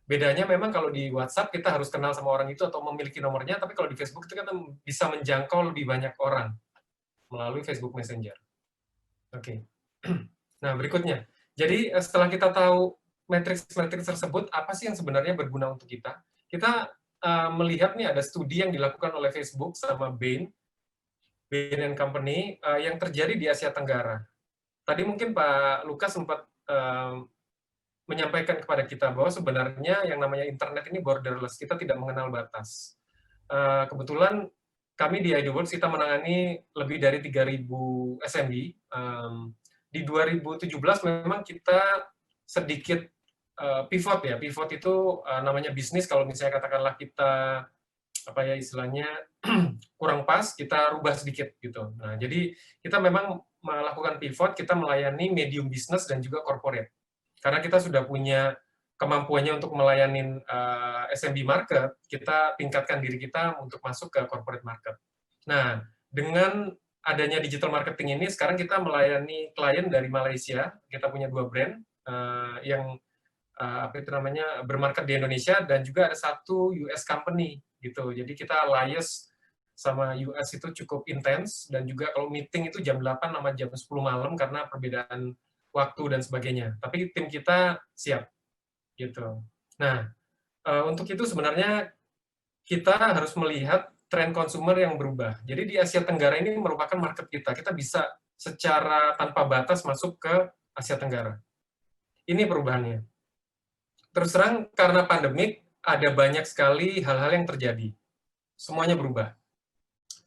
Bedanya memang kalau di WhatsApp kita harus kenal sama orang itu atau memiliki nomornya, tapi kalau di Facebook itu kita bisa menjangkau lebih banyak orang melalui Facebook Messenger. Oke. Nah, berikutnya. Jadi setelah kita tahu matriks-matriks tersebut, apa sih yang sebenarnya berguna untuk kita? Kita melihat nih ada studi yang dilakukan oleh Facebook sama Bain Company yang terjadi di Asia Tenggara. Tadi mungkin Pak Lukas sempat menyampaikan kepada kita bahwa sebenarnya yang namanya internet ini borderless, kita tidak mengenal batas. Kebetulan kami di ID World kita menangani lebih dari 3.000 SMB. Di 2017 memang kita sedikit pivot ya. Pivot itu namanya bisnis, kalau misalnya katakanlah kita apa ya istilahnya kurang pas, kita rubah sedikit gitu. Nah, jadi kita memang melakukan pivot, kita melayani medium business dan juga corporate. Karena kita sudah punya kemampuannya untuk melayani SMB market, kita tingkatkan diri kita untuk masuk ke corporate market. Nah, dengan adanya digital marketing ini, sekarang kita melayani klien dari Malaysia. Kita punya 2 brand yang apa itu namanya bermarket di Indonesia, dan juga ada satu US company gitu. Jadi kita liaise sama US itu cukup intens, dan juga kalau meeting itu jam 8 sama jam 10 malam karena perbedaan waktu dan sebagainya. Tapi tim kita siap gitu. Nah, untuk itu sebenarnya kita harus melihat tren konsumer yang berubah. Jadi di Asia Tenggara ini merupakan market kita. Kita bisa secara tanpa batas masuk ke Asia Tenggara. Ini perubahannya. Terus terang karena pandemik ada banyak sekali hal-hal yang terjadi. Semuanya berubah.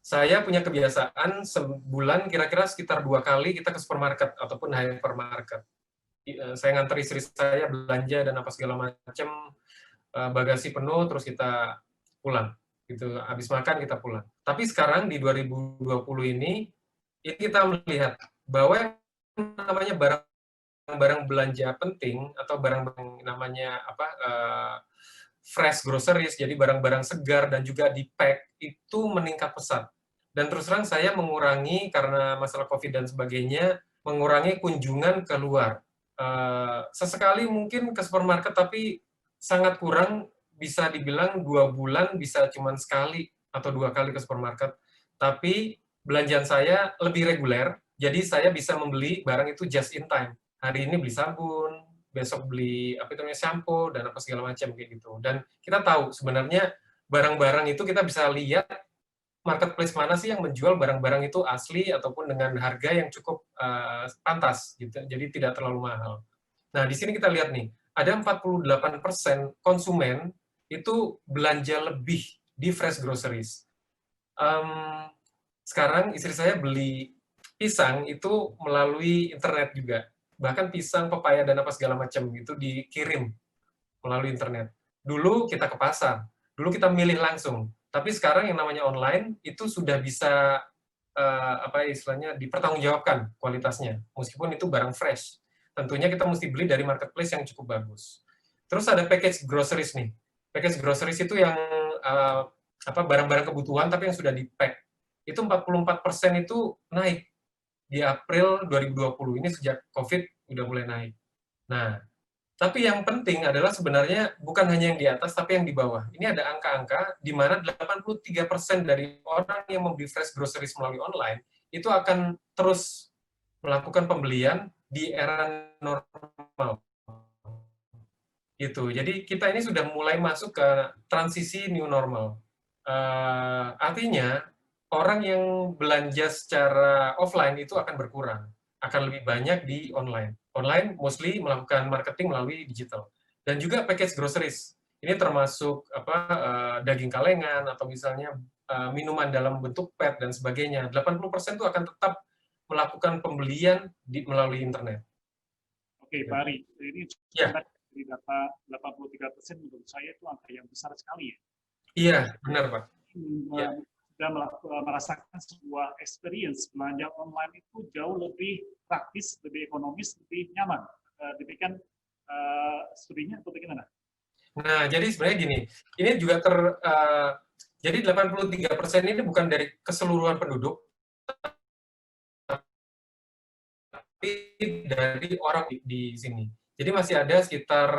Saya punya kebiasaan sebulan kira-kira sekitar 2 kali kita ke supermarket ataupun hypermarket. Saya nganter istri saya belanja dan apa segala macam, bagasi penuh, terus kita pulang. Gitu. Habis makan kita pulang. Tapi sekarang di 2020 ini kita melihat bahwa yang namanya barang belanja penting atau barang namanya apa fresh groceries, jadi barang-barang segar dan juga di pack itu meningkat pesat. Dan terus terang saya mengurangi karena masalah COVID dan sebagainya, mengurangi kunjungan keluar. Sesekali mungkin ke supermarket, tapi sangat kurang, bisa dibilang 2 bulan bisa cuma sekali atau 2 kali ke supermarket. Tapi belanjaan saya lebih reguler, jadi saya bisa membeli barang itu just in time. Hari ini beli sabun, besok beli apa itu namanya shampoo dan apa segala macam kayak gitu. Dan kita tahu sebenarnya barang-barang itu kita bisa lihat marketplace mana sih yang menjual barang-barang itu asli ataupun dengan harga yang cukup pantas gitu. Jadi tidak terlalu mahal. Nah, di sini kita lihat nih, ada 48% konsumen itu belanja lebih di fresh groceries. Sekarang istri saya beli pisang itu melalui internet juga. Bahkan pisang, pepaya, dan apa segala macam itu dikirim melalui internet. Dulu kita ke pasar, dulu kita milih langsung. Tapi sekarang yang namanya online itu sudah bisa apa istilahnya dipertanggungjawabkan kualitasnya, meskipun itu barang fresh. Tentunya kita mesti beli dari marketplace yang cukup bagus. Terus ada package groceries nih. Package groceries itu yang apa barang-barang kebutuhan tapi yang sudah di-pack. Itu 44% itu naik di April 2020. Ini sejak COVID udah mulai naik. Nah, tapi yang penting adalah sebenarnya bukan hanya yang di atas, tapi yang di bawah. Ini ada angka-angka di mana 83% dari orang yang membeli fresh groceries melalui online, itu akan terus melakukan pembelian di era normal. Gitu. Jadi kita ini sudah mulai masuk ke transisi new normal. Artinya, orang yang belanja secara offline itu akan berkurang, akan lebih banyak di online. Online mostly melakukan marketing melalui digital. Dan juga package groceries. Ini termasuk apa daging kalengan atau misalnya minuman dalam bentuk PET dan sebagainya. 80% itu akan tetap melakukan pembelian melalui internet. Oke, Pak Ari, ini Ya. dari data 83% menurut saya itu angka yang besar sekali ya. Iya, benar Pak. Ya. Sudah merasakan sebuah experience belanja online itu jauh lebih praktis, lebih ekonomis, lebih nyaman. Demikian studinya atau bagaimana? Nah, jadi sebenarnya gini, ini juga jadi 83% ini bukan dari keseluruhan penduduk, tapi dari orang di sini. Jadi masih ada sekitar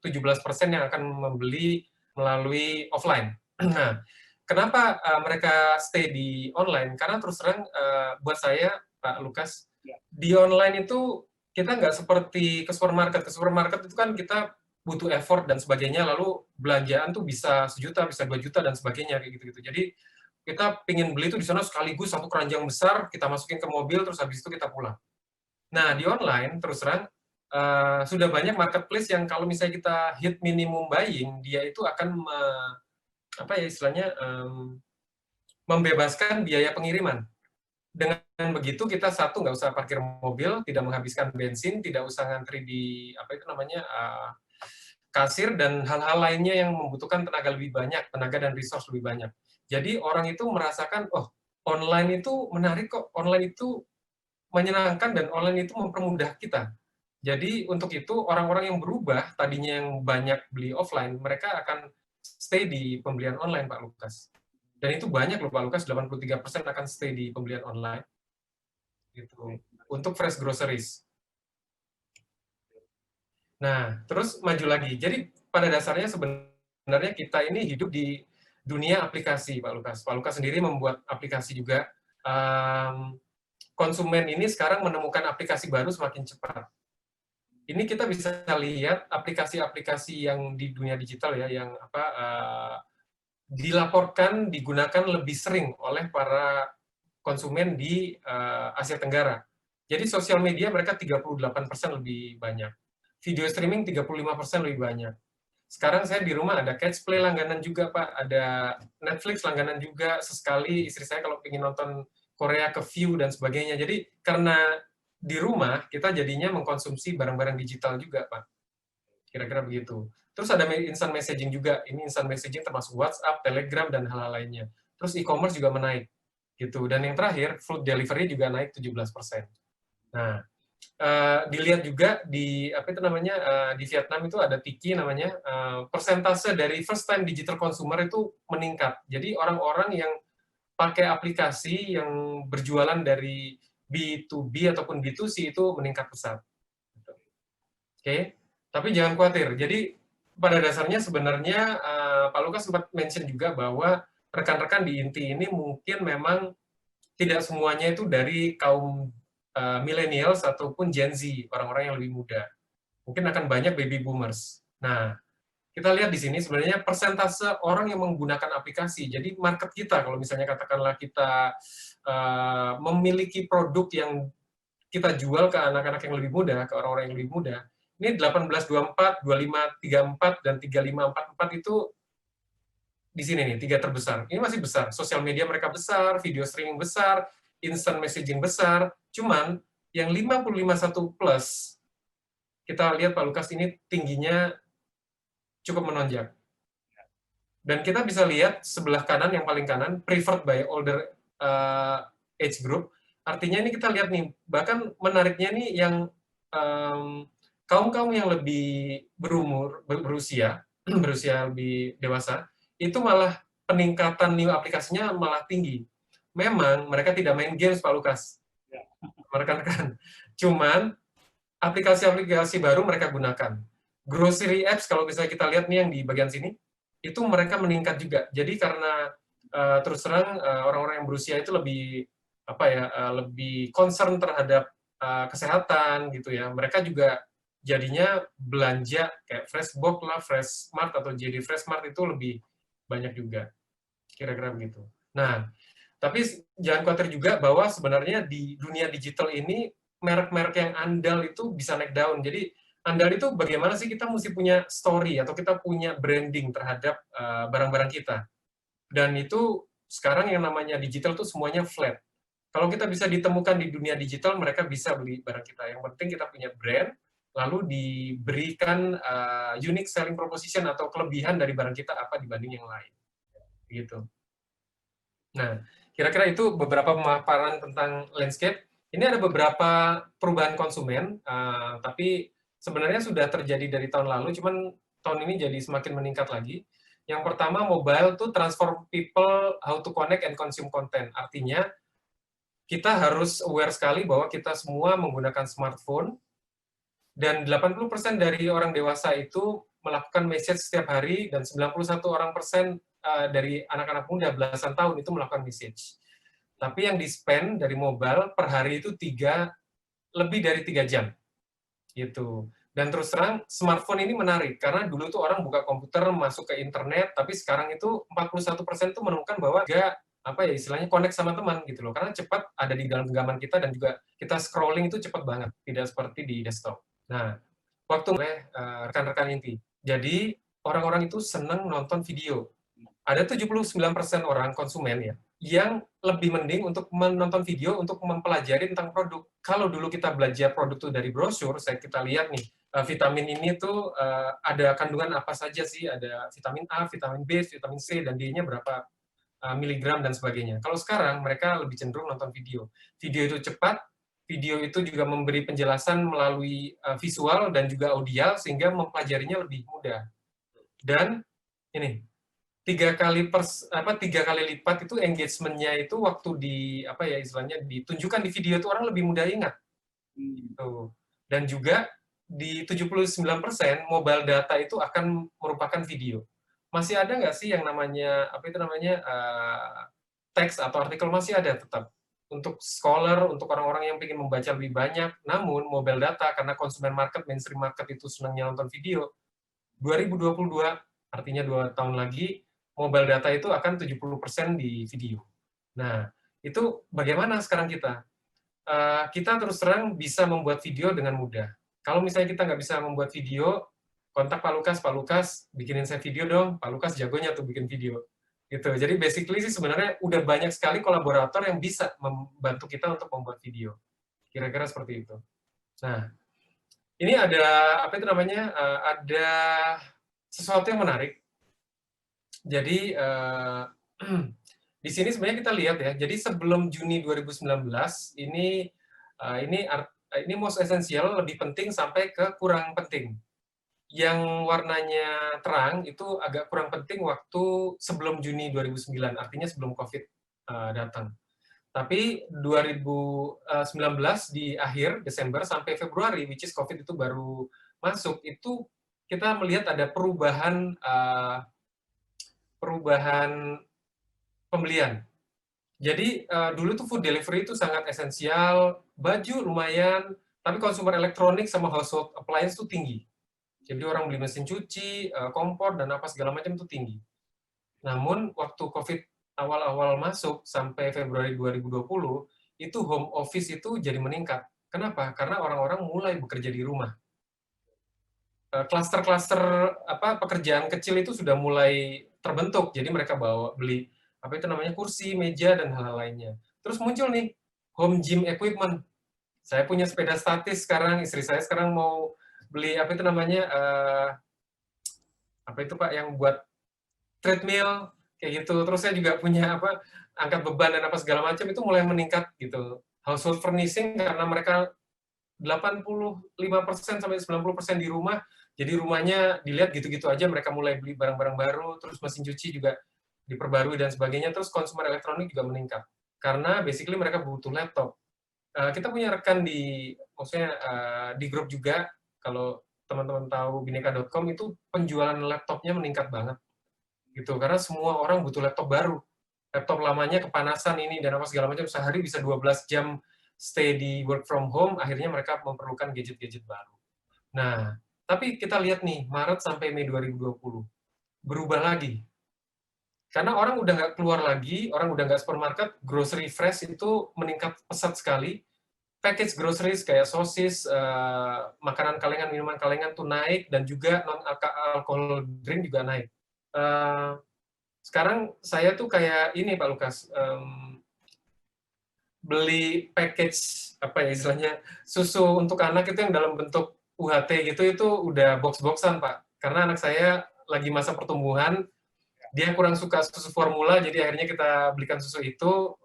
17% yang akan membeli melalui offline. Nah, kenapa mereka stay di online? Karena terus terang buat saya, Pak Lukas, Ya. di online itu kita nggak seperti ke supermarket. Ke supermarket itu kan kita butuh effort dan sebagainya, lalu belanjaan tuh bisa 1 juta, bisa 2 juta, dan sebagainya, kayak gitu-gitu. Jadi kita pingin beli itu di sana sekaligus satu keranjang besar, kita masukin ke mobil, terus habis itu kita pulang. Nah, di online, terus terang, sudah banyak marketplace yang kalau misalnya kita hit minimum buying, dia itu akan apa ya istilahnya, membebaskan biaya pengiriman. Dengan begitu kita satu nggak usah parkir mobil, tidak menghabiskan bensin, tidak usah ngantri di apa itu namanya kasir dan hal-hal lainnya yang membutuhkan tenaga lebih banyak, tenaga dan resource lebih banyak. Jadi orang itu merasakan, oh online itu menarik kok, online itu menyenangkan dan online itu mempermudah kita. Jadi untuk itu orang-orang yang berubah tadinya yang banyak beli offline, mereka akan stay di pembelian online, Pak Lukas. Dan itu banyak loh Pak Lukas, 83% akan stay di pembelian online. Gitu. Untuk fresh groceries. Nah, terus maju lagi. Jadi pada dasarnya sebenarnya kita ini hidup di dunia aplikasi, Pak Lukas. Pak Lukas sendiri membuat aplikasi juga. Konsumen ini sekarang menemukan aplikasi baru semakin cepat. Ini kita bisa lihat aplikasi-aplikasi yang di dunia digital ya, yang dilaporkan digunakan lebih sering oleh para konsumen di Asia Tenggara. Jadi sosial media mereka 38% lebih banyak. Video streaming 35% lebih banyak. Sekarang saya di rumah ada Catch Play langganan juga, Pak. Ada Netflix langganan juga. Sesekali istri saya kalau ingin nonton Korea ke View dan sebagainya. Jadi karena di rumah kita jadinya mengkonsumsi barang-barang digital juga, Pak. Kira-kira begitu. Terus ada instant messaging juga. Ini instant messaging termasuk WhatsApp, Telegram, dan hal-hal lainnya. Terus e-commerce juga menaik. Gitu. Dan yang terakhir, food delivery juga naik 17%. Nah, dilihat juga di apa itu namanya di Vietnam itu ada Tiki namanya, persentase dari first time digital consumer itu meningkat. Jadi orang-orang yang pakai aplikasi yang berjualan dari B2B ataupun B2C itu meningkat pesat. Oke, tapi jangan khawatir. Jadi pada dasarnya sebenarnya Pak Lukas sempat mention juga bahwa rekan-rekan di Inti ini mungkin memang tidak semuanya itu dari kaum millennials ataupun Gen Z, orang-orang yang lebih muda. Mungkin akan banyak baby boomers. Nah, kita lihat di sini sebenarnya persentase orang yang menggunakan aplikasi. Jadi market kita, kalau misalnya katakanlah kita memiliki produk yang kita jual ke anak-anak yang lebih muda, ke orang-orang yang lebih muda, ini 1824, 2534, dan 3544 itu di sini nih, 3 terbesar. Ini masih besar. Sosial media mereka besar, video streaming besar, instant messaging besar. Cuman yang 551 plus, kita lihat Pak Lukas ini tingginya cukup menonjak. Dan kita bisa lihat sebelah kanan, yang paling kanan, preferred by older age group. Artinya ini kita lihat nih, bahkan menariknya nih yang kaum-kaum yang lebih berumur, berusia, berusia lebih dewasa, itu malah peningkatan new aplikasinya malah tinggi. Memang mereka tidak main games, Pak Lukas. Rekan-rekan. Cuman aplikasi-aplikasi baru mereka gunakan. Grocery apps, kalau misalnya kita lihat nih yang di bagian sini, itu mereka meningkat juga. Jadi karena terus terang orang-orang yang berusia itu lebih apa ya, lebih concern terhadap kesehatan gitu ya. Mereka juga jadinya belanja kayak Freshbox lah, Freshmart atau JD Freshmart itu lebih banyak juga. Kira-kira begitu. Nah, tapi jangan khawatir juga bahwa sebenarnya di dunia digital ini merek-merek yang andal itu bisa naik daun. Jadi andal itu bagaimana sih kita mesti punya story atau kita punya branding terhadap barang-barang kita. Dan itu sekarang yang namanya digital itu semuanya flat. Kalau kita bisa ditemukan di dunia digital, mereka bisa beli barang kita. Yang penting kita punya brand, lalu diberikan unique selling proposition atau kelebihan dari barang kita apa dibanding yang lain. Gitu. Nah, kira-kira itu beberapa pemaparan tentang landscape. Ini ada beberapa perubahan konsumen, tapi sebenarnya sudah terjadi dari tahun lalu, cuman tahun ini jadi semakin meningkat lagi. Yang pertama, mobile to transform people how to connect and consume content. Artinya, kita harus aware sekali bahwa kita semua menggunakan smartphone, Dan 80% dari orang dewasa itu melakukan message setiap hari, dan 91% dari anak-anak muda belasan tahun itu melakukan message. Tapi yang di-spend dari mobile per hari itu lebih dari 3 jam. Gitu. Dan terus terang, smartphone ini menarik, karena dulu tuh orang buka komputer, masuk ke internet, tapi sekarang itu 41% tuh menemukan bahwa juga apa ya istilahnya connect sama teman gitu loh, karena cepat ada di dalam genggaman kita dan juga kita scrolling itu cepat banget, tidak seperti di desktop. Nah, waktu oleh rekan-rekan inti. Jadi orang-orang itu senang nonton video. Ada 79% orang konsumen ya yang lebih mending untuk menonton video untuk mempelajari tentang produk. Kalau dulu kita belajar produk itu dari brosur, kita lihat nih, vitamin ini tuh ada kandungan apa saja sih, ada vitamin A, vitamin B, vitamin C, dan D-nya berapa miligram dan sebagainya. Kalau sekarang mereka lebih cenderung nonton video. Video itu cepat, video itu juga memberi penjelasan melalui visual dan juga audio sehingga mempelajarinya lebih mudah. Dan ini tiga kali lipat itu engagement-nya itu waktu di apa ya istilahnya ditunjukkan di video itu orang lebih mudah ingat. Gitu. Dan juga di 79% mobile data itu akan merupakan video. Masih ada nggak sih yang namanya apa itu namanya teks atau artikel? Masih ada tetap untuk scholar, untuk orang-orang yang ingin membaca lebih banyak. Namun mobile data karena konsumen market, mainstream market itu senangnya nonton video. 2022 artinya 2 tahun lagi mobile data itu akan 70% di video. Nah, itu bagaimana sekarang kita? Kita terus terang bisa membuat video dengan mudah. Kalau misalnya kita nggak bisa membuat video, kontak Pak Lukas bikinin saya video dong, Pak Lukas jagonya tuh bikin video. Gitu. Jadi basically sih sebenarnya udah banyak sekali kolaborator yang bisa membantu kita untuk membuat video. Kira-kira seperti itu. Nah, ini ada apa itu namanya? Ada sesuatu yang menarik. Jadi di sini sebenarnya kita lihat ya. Jadi sebelum Juni 2019 ini most essential lebih penting sampai ke kurang penting. Yang warnanya terang itu agak kurang penting waktu sebelum Juni 2009, artinya sebelum COVID datang. Tapi 2019 di akhir Desember sampai Februari, which is COVID itu baru masuk, itu kita melihat ada perubahan pembelian. Jadi dulu tuh food delivery itu sangat esensial, baju lumayan, tapi konsumer elektronik sama household appliance tuh tinggi. Jadi orang beli mesin cuci, kompor, dan apa segala macam itu tinggi. Namun waktu COVID awal-awal masuk sampai Februari 2020, itu home office itu jadi meningkat. Kenapa? Karena orang-orang mulai bekerja di rumah. Klaster-klaster pekerjaan kecil itu sudah mulai terbentuk, jadi mereka beli apa itu namanya kursi, meja, dan hal-hal lainnya. Terus muncul nih home gym equipment. Saya punya sepeda statis sekarang, istri saya sekarang mau beli apa itu namanya apa itu Pak yang buat treadmill kayak gitu. Terus saya juga punya angkat beban dan apa segala macam itu mulai meningkat gitu. Household furnishing karena mereka 85% sampai 90% di rumah, jadi rumahnya dilihat gitu-gitu aja, mereka mulai beli barang-barang baru, terus mesin cuci juga diperbarui dan sebagainya, terus konsumer elektronik juga meningkat. Karena basically mereka butuh laptop. Kita punya rekan maksudnya di grup juga, kalau teman-teman tahu bineka.com itu penjualan laptopnya meningkat banget. Gitu, karena semua orang butuh laptop baru. Laptop lamanya kepanasan ini dan apa segala macam, sehari bisa 12 jam stay di work from home, akhirnya mereka memerlukan gadget-gadget baru. Nah, tapi kita lihat nih, Maret sampai Mei 2020, berubah lagi. Karena orang udah nggak keluar lagi, orang udah nggak supermarket, grocery fresh itu meningkat pesat sekali. Package groceries kayak sosis, makanan kalengan, minuman kalengan tuh naik, dan juga non-alkohol drink juga naik. Sekarang saya tuh kayak ini Pak Lukas, beli package apa ya istilahnya susu untuk anak itu yang dalam bentuk UHT gitu, itu udah box-boxan Pak, karena anak saya lagi masa pertumbuhan, dia kurang suka susu formula, jadi akhirnya kita belikan susu itu,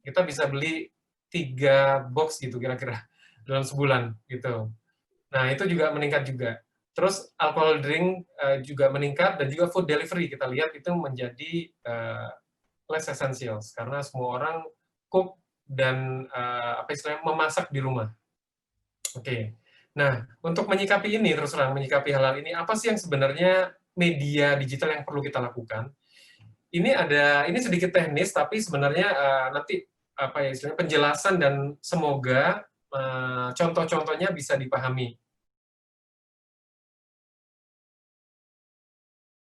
kita bisa beli 3 box gitu kira-kira dalam sebulan gitu. Nah itu juga meningkat juga. Terus alcohol drink juga meningkat, dan juga food delivery kita lihat itu menjadi less essentials karena semua orang cook dan apa istilahnya memasak di rumah. Oke. Nah, untuk menyikapi ini, terus terang menyikapi hal-hal ini, apa sih yang sebenarnya media digital yang perlu kita lakukan? Ini sedikit teknis, tapi sebenarnya nanti apa ya istilahnya penjelasan dan semoga contoh-contohnya bisa dipahami.